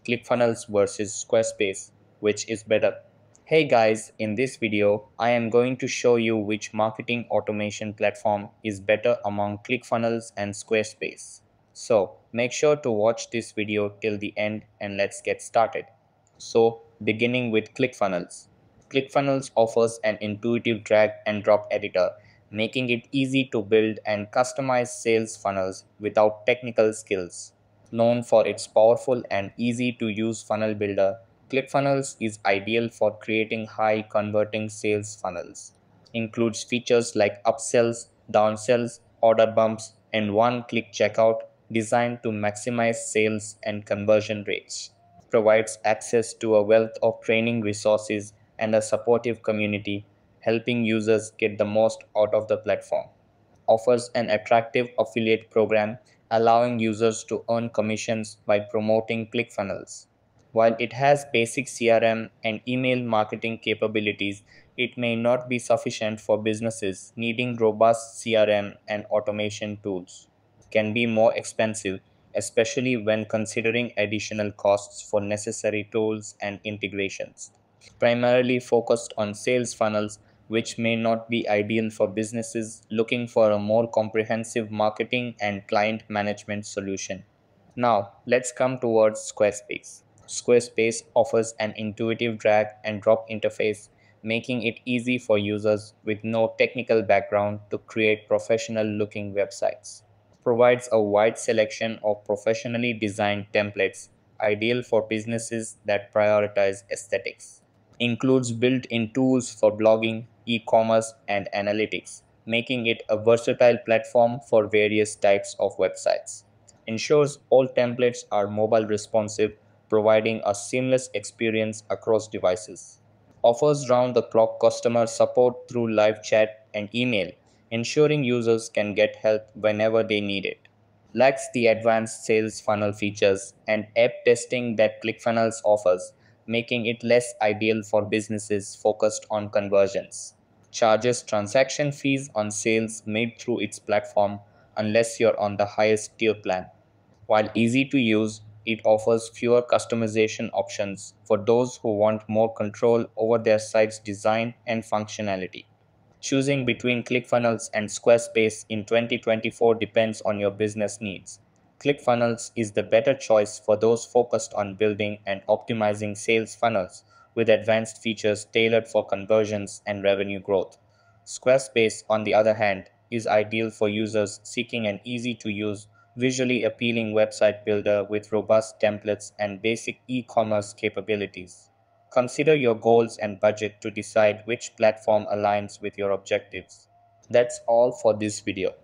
ClickFunnels versus Squarespace, which is better? Hey guys, in this video, I am going to show you which marketing automation platform is better among ClickFunnels and Squarespace. So make sure to watch this video till the end and let's get started. So beginning with ClickFunnels. ClickFunnels offers an intuitive drag and drop editor, making it easy to build and customize sales funnels without technical skills. Known for its powerful and easy to use funnel builder, ClickFunnels is ideal for creating high converting sales funnels. Includes features like upsells, downsells, order bumps, and one click checkout designed to maximize sales and conversion rates. Provides access to a wealth of training resources and a supportive community, helping users get the most out of the platform. Offers an attractive affiliate program, allowing users to earn commissions by promoting ClickFunnels. While it has basic CRM and email marketing capabilities, it may not be sufficient for businesses needing robust CRM and automation tools. Can be more expensive, especially when considering additional costs for necessary tools and integrations. Primarily focused on sales funnels, which may not be ideal for businesses looking for a more comprehensive marketing and client management solution. Now, let's come towards Squarespace. Squarespace offers an intuitive drag and drop interface, making it easy for users with no technical background to create professional looking websites. Provides a wide selection of professionally designed templates, ideal for businesses that prioritize aesthetics. Includes built-in tools for blogging, e-commerce, and analytics, making it a versatile platform for various types of websites. Ensures all templates are mobile responsive, providing a seamless experience across devices. Offers round-the-clock customer support through live chat and email, ensuring users can get help whenever they need it. Lacks the advanced sales funnel features and app testing that ClickFunnels offers, making it less ideal for businesses focused on conversions. Charges transaction fees on sales made through its platform unless you're on the highest tier plan. While easy to use, it offers fewer customization options for those who want more control over their site's design and functionality. Choosing between ClickFunnels and Squarespace in 2024 depends on your business needs. ClickFunnels is the better choice for those focused on building and optimizing sales funnels with advanced features tailored for conversions and revenue growth. Squarespace, on the other hand, is ideal for users seeking an easy to use, visually appealing website builder with robust templates and basic e commerce capabilities. Consider your goals and budget to decide which platform aligns with your objectives. That's all for this video.